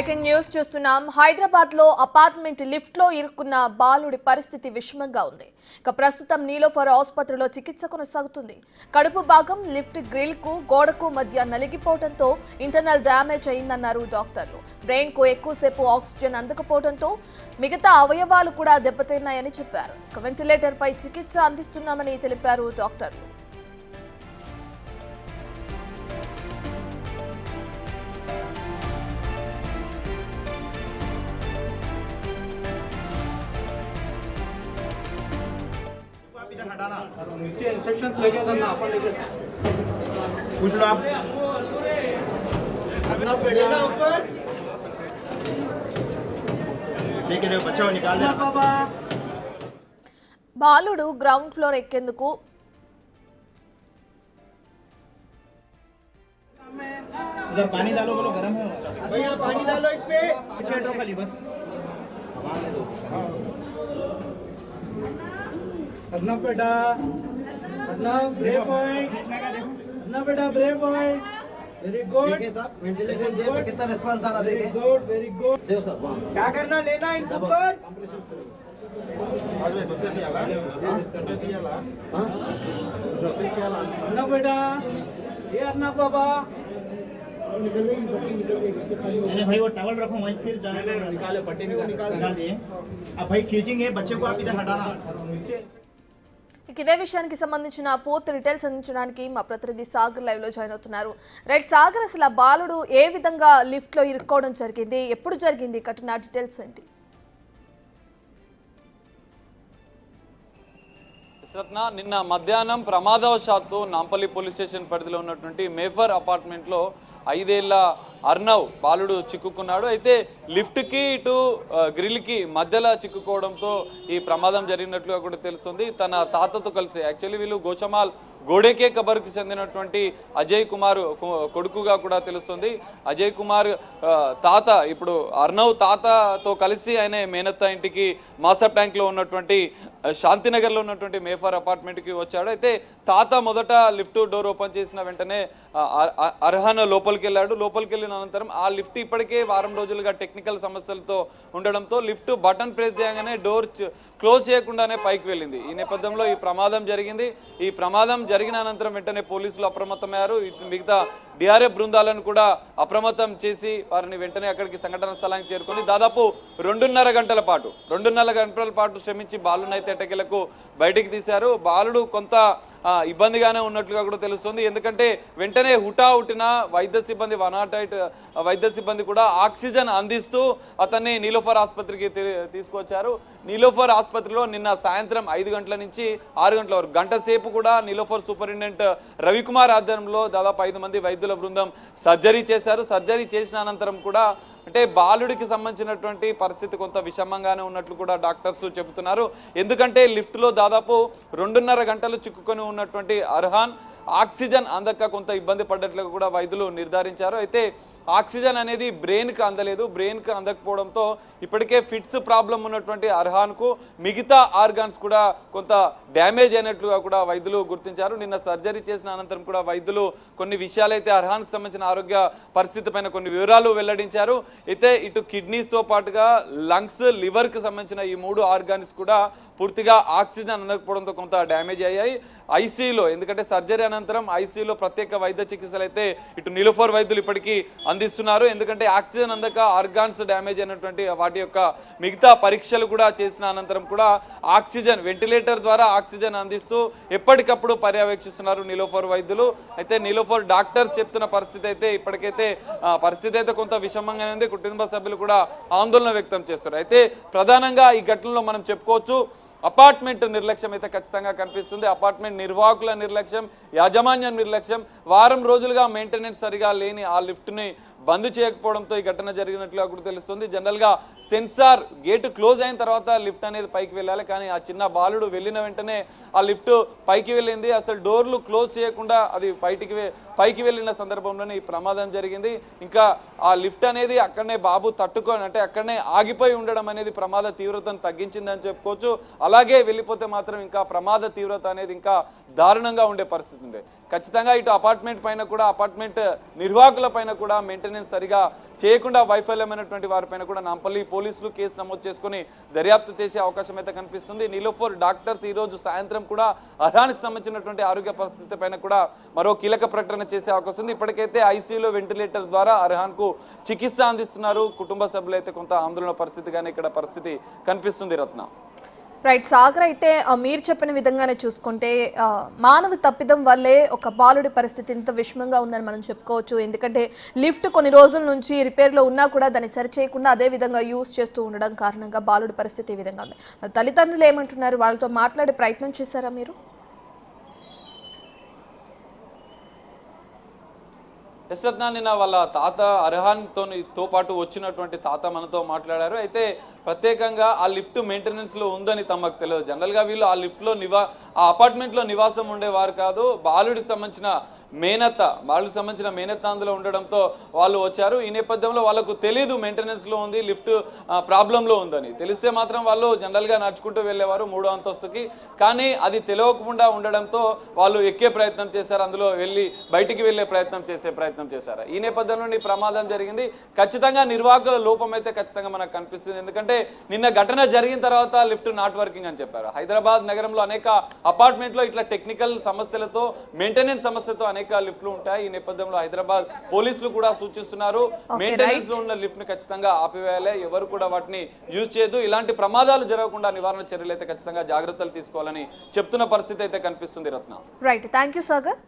Breaking news చూస్తున్నాం. హైదరాబాద్ లో apartment lift లో ఇరుక్కున్న బాలుడి పరిస్థితి విషమంగా ఉంది. ఇక ప్రస్తుతం నీలోఫర్ ఆసుపత్రిలో చికిత్స కొనసాగుతుంది. కడుపు భాగం లిఫ్ట్ గ్రిల్ కు గోడకు మధ్య నలిగిపోవడంతో ఇంటర్నల్ డ్యామేజ్ అయిందన్నారు డాక్టర్లు. బ్రెయిన్ కు ఎక్కువసేపు ఆక్సిజన్ అందకపోవడంతో మిగతా అవయవాలు కూడా దెబ్బతిన్నాయని చెప్పారు. వెంటిలేటర్ పై చికిత్స అందిస్తున్నామని తెలిపారు డాక్టర్లు. नीचे इंस्ट्रक्शंस लेके करना अपन लेके पूछ लो आप अपना बेटा ऊपर लेके देखो बच्चा को निकाल दे बाबा బాలుడు గ్రౌండ్ ఫ్లోర్ ఎక్కేందుకు उधर पानी डालो बोलो गर्म है भैया पानी डालो इस पे पीछे हटो खाली बस अपना बेटा अपना ब्रेक पॉइंट अपना बेटा ब्रेक पॉइंट वेरी गुड देखिए साहब वेंटिलेशन दे तो कितना रिस्पांस आ रहा देखे वेरी गुड देखो सर वहाँ क्या करना लेना इनको ऊपर आज में बच्चे भी आला बच्चे भी आला हाँ बच्चे भी आला अपना बेटा ये अपना बाबा नहीं भाई वो टॉवल रखो वहीं फिर जाने निकाले पट्टी निकाल दिए अब भाई खींचेंगे बच्चे को आप इधर हटाना ఇదే విషయానికి సంబంధించిన పూర్తి డీటెయిల్స్ అందించడానికి మా ప్రతినిధి సాగర్ లైవ్ లో జాయిన్ అవుతున్నారు. రైట్ సాగర్, అసలు ఆ బాలుడు ఏ విధంగా లిఫ్ట్ లో ఇరుక్కోవడం జరిగింది, ఎప్పుడు జరిగింది, కఠిన డీటెయిల్స్ ఏంటి? నిన్న మధ్యాహ్నం ప్రమాదవశాత్తు నాంపల్లి పోలీస్ స్టేషన్ పరిధిలో ఉన్నటువంటి మేఫర్ అపార్ట్మెంట్లో 5 ఏళ్ల అర్నవ్ బాలుడు చిక్కుకున్నాడు. అయితే లిఫ్ట్కి ఇటు గ్రిల్కి మధ్యలో చిక్కుకోవడంతో ఈ ప్రమాదం జరిగినట్లుగా కూడా తెలుస్తుంది. తన తాతతో కలిసి, యాక్చువల్లీ వీళ్ళు గోషమాల్ గోడెకే కబర్కి చెందినటువంటి అజయ్ కుమార్ కొడుకుగా కూడా తెలుస్తుంది. అజయ్ కుమార్ తాత ఇప్పుడు అర్నవ్ తాతతో కలిసి ఆయన మేనత్త ఇంటికి మాసప్ ట్యాంక్లో ఉన్నటువంటి శాంతినగర్లో ఉన్నటువంటి మేఫర్ అపార్ట్మెంట్కి వచ్చాడు. అయితే తాత మొదట లిఫ్ట్ డోర్ ఓపెన్ చేసిన వెంటనే అర్హన్ లోపలికి వెళ్ళాడు. లోపలికి వెళ్ళిన అనంతరం ఆ లిఫ్ట్ ఇప్పటికే వారం రోజులుగా టెక్నికల్ సమస్యలతో ఉండడంతో లిఫ్ట్ బటన్ ప్రెస్ చేయగానే డోర్ క్లోజ్ చేయకుండానే పైకి వెళ్ళింది. ఈ నేపథ్యంలో ఈ ప్రమాదం జరిగింది. ఈ ప్రమాదం జరిగిన అనంతరం వెంటనే పోలీసులు అప్రమత్తమయ్యారు. మిగతా డిఆర్ఎఫ్ బృందాలను కూడా అప్రమత్తం చేసి వారిని వెంటనే అక్కడికి సంఘటన స్థలానికి చేరుకొని దాదాపు 2.5 గంటల పాటు శ్రమించి బాలునైతే ఎట్టకేలకు బయటికి తీశారు. బాలుడు కొంత ఇబ్బందిగానే ఉన్నట్లుగా కూడా తెలుస్తుంది. ఎందుకంటే వెంటనే హుటాహుటిన వైద్య సిబ్బంది 108 వైద్య సిబ్బంది కూడా ఆక్సిజన్ అందిస్తూ అతన్ని నీలోఫర్ ఆసుపత్రికి తీసుకొచ్చారు. నీలోఫర్ ఆసుపత్రిలో నిన్న సాయంత్రం 5 గంటల నుంచి 6 గంటల వరకు గంట సేపు కూడా నీలోఫర్ సూపరింటెండెంట్ రవికుమార్ ఆధ్వర్యంలో దాదాపు 5 మంది వైద్యుల బృందం సర్జరీ చేశారు. సర్జరీ చేసిన అనంతరం కూడా అంటే బాలుడికి సంబంధించినటువంటి పరిస్థితి కొంత విషమంగానే ఉన్నట్లు కూడా డాక్టర్స్ చెబుతున్నారు. ఎందుకంటే లిఫ్ట్లో దాదాపు 2.5 గంటలు చిక్కుకొని ఉన్నటువంటి అర్హాన్ ఆక్సిజన్ అందక కొంత ఇబ్బంది పడ్డట్లుగా కూడా వైద్యులు నిర్ధారించారు. అయితే ఆక్సిజన్ అనేది బ్రెయిన్కి అందలేదు. బ్రెయిన్కి అందకపోవడంతో ఇప్పటికే ఫిట్స్ ప్రాబ్లం ఉన్నటువంటి అర్హాన్కు మిగతా ఆర్గాన్స్ కూడా కొంత డ్యామేజ్ అయినట్లుగా కూడా వైద్యులు గుర్తించారు. నిన్న సర్జరీ చేసిన అనంతరం కూడా వైద్యులు కొన్ని విషయాలైతే అర్హాన్కి సంబంధించిన ఆరోగ్య పరిస్థితి పైన కొన్ని వివరాలు వెల్లడించారు. అయితే ఇటు కిడ్నీస్తో పాటుగా లంగ్స్, లివర్కి సంబంధించిన ఈ 3 ఆర్గాన్స్ కూడా పూర్తిగా ఆక్సిజన్ అందకపోవడంతో కొంత డ్యామేజ్ అయ్యాయి. ఐసీయూలో, ఎందుకంటే సర్జరీ అనంతరం ఐసీయూలో ప్రత్యేక వైద్య చికిత్సలు అయితే ఇటు నీలోఫర్ వైద్యులు ఇప్పటికీ అందిస్తున్నారు. ఎందుకంటే ఆక్సిజన్ అందక ఆర్గాన్స్ డ్యామేజ్ అయినటువంటి వాటి యొక్క మిగతా పరీక్షలు కూడా చేసిన అనంతరం కూడా ఆక్సిజన్ వెంటిలేటర్ ద్వారా ఆక్సిజన్ అందిస్తూ ఎప్పటికప్పుడు పర్యవేక్షిస్తున్నారు నీలోఫర్ వైద్యులు. అయితే నీలోఫర్ డాక్టర్స్ చెప్తున్న పరిస్థితి అయితే ఇప్పటికైతే పరిస్థితి అయితే కొంత విషమంగానే ఉంది. కుటుంబ సభ్యులు కూడా ఆందోళన వ్యక్తం చేస్తారు. అయితే ప్రధానంగా ఈ ఘటనలో మనం చెప్పుకోవచ్చు అపార్ట్మెంట్ నిర్లక్ష్యం అయితే ఖచ్చితంగా కనిపిస్తుంది. అపార్ట్మెంట్ నిర్వాహకుల నిర్లక్ష్యం, యాజమాన్యం నిర్లక్ష్యం, వారం రోజులుగా మెయింటెనెన్స్ సరిగా లేని ఆ లిఫ్ట్ని బంద్ చేయకపోవడంతో ఈ ఘటన జరిగినట్లుగా కూడా తెలుస్తుంది. జనరల్గా సెన్సార్ గేటు క్లోజ్ అయిన తర్వాత లిఫ్ట్ అనేది పైకి వెళ్ళాలి, కానీ ఆ చిన్న బాలుడు వెళ్ళిన వెంటనే ఆ లిఫ్ట్ పైకి వెళ్ళింది. అసలు డోర్లు క్లోజ్ చేయకుండా అది పైకి వెళ్ళిన సందర్భంలోనే ఈ ప్రమాదం జరిగింది. ఇంకా ఆ లిఫ్ట్ అనేది అక్కడనే బాబు తట్టుకొని అంటే అక్కడనే ఆగిపోయి ఉండడం అనేది ప్రమాద తీవ్రతను తగ్గించిందని చెప్పుకోవచ్చు. అలాగే వెళ్ళిపోతే మాత్రం ఇంకా ప్రమాద తీవ్రత అనేది ఇంకా దారుణంగా ఉండే పరిస్థితి ఉంది. ఖచ్చితంగా ఇటు అపార్ట్మెంట్ పైన కూడా అపార్ట్మెంట్ నిర్వాహకుల పైన కూడా మెయింటెనెన్స్ సరిగా చేయకుండా వైఫల్యమైనటువంటి వారిపైన కూడా నాంపల్లి పోలీసులు కేసు నమోదు చేసుకుని దర్యాప్తు చేసే అవకాశం అయితే కనిపిస్తుంది. నీలోఫర్ డాక్టర్స్ ఈ రోజు సాయంత్రం కూడా అర్హాన్కి సంబంధించినటువంటి ఆరోగ్య పరిస్థితి పైన కూడా మరో కీలక ప్రకటన చేసే అవకాశం ఉంది. ఇప్పటికైతే ఐసీయూలో వెంటిలేటర్ ద్వారా అర్హాన్కు చికిత్స అందిస్తున్నారు. కుటుంబ సభ్యులు అయితే కొంత ఆందోళన పరిస్థితిగానే ఇక్కడ పరిస్థితి కనిపిస్తుంది. రత్న రైట్ సాగర్, అయితే మీరు చెప్పిన విధంగానే చూసుకుంటే మానవ తప్పిదం వల్లే ఒక బాలుడి పరిస్థితి ఇంత విషమంగా ఉందని మనం చెప్పుకోవచ్చు. ఎందుకంటే లిఫ్ట్ కొన్ని రోజుల నుంచి రిపేర్లో ఉన్నా కూడా దాన్ని సరి చేయకుండా అదే విధంగా యూజ్ చేస్తూ ఉండడం కారణంగా బాలుడి పరిస్థితి ఈ విధంగా ఉంది. తల్లిదండ్రులు ఏమంటున్నారు? వాళ్ళతో మాట్లాడే ప్రయత్నం చేశారా మీరు? యశ్రత్న నిన్న వాళ్ళ తాత అర్హాన్తో పాటు వచ్చినటువంటి తాత మనతో మాట్లాడారు. అయితే ప్రత్యేకంగా ఆ లిఫ్ట్ మెయింటెనెన్స్లో ఉందని తమకు తెలియదు. జనరల్గా వీళ్ళు ఆ లిఫ్ట్లో ఆ అపార్ట్మెంట్లో నివాసం ఉండేవారు కాదు. బాలుడికి సంబంధించిన మేనత్త అందులో ఉండడంతో వాళ్ళు వచ్చారు. ఈ నేపథ్యంలో వాళ్ళకు తెలీదు మెయింటెనెన్స్లో ఉంది, లిఫ్ట్ ప్రాబ్లంలో ఉందని. తెలిస్తే మాత్రం వాళ్ళు జనరల్గా నడుచుకుంటూ వెళ్ళేవారు 3వ అంతస్తుకి. కానీ అది తెలియకుండా ఉండడంతో వాళ్ళు ఎక్కే ప్రయత్నం చేశారు, అందులో బయటికి వెళ్ళే ప్రయత్నం చేశారు. ఈ నేపథ్యంలో ఈ ప్రమాదం జరిగింది. ఖచ్చితంగా నిర్వాహకుల లోపం అయితే ఖచ్చితంగా మనకు కనిపిస్తుంది. ఎందుకంటే నిన్న ఘటన జరిగిన తర్వాత లిఫ్ట్ నాట్ వర్కింగ్ అని చెప్పారు. హైదరాబాద్ నగరంలో అనేక అపార్ట్మెంట్లో ఇట్లా టెక్నికల్ సమస్యలతో మెయింటెనెన్స్ సమస్యతో అనేక లిఫ్ట్లు ఉంటాయి. ఈ నేపథ్యంలో హైదరాబాద్ పోలీసులు కూడా సూచిస్తున్నారు మెయింటెనెన్స్ లో ఉన్న లిఫ్ట్ ని ఖచ్చితంగా ఆపివేయాలి, ఎవరు కూడా వాటిని యూజ్ చేయదు, ఇలాంటి ప్రమాదాలు జరగకుండా నివారణ చర్యలు అయితే ఖచ్చితంగా జాగ్రత్తలు తీసుకోవాలని చెప్తున్న పరిస్థితి అయితే కనిపిస్తుంది. రత్న రైట్, థ్యాంక్ యూ సాగర్.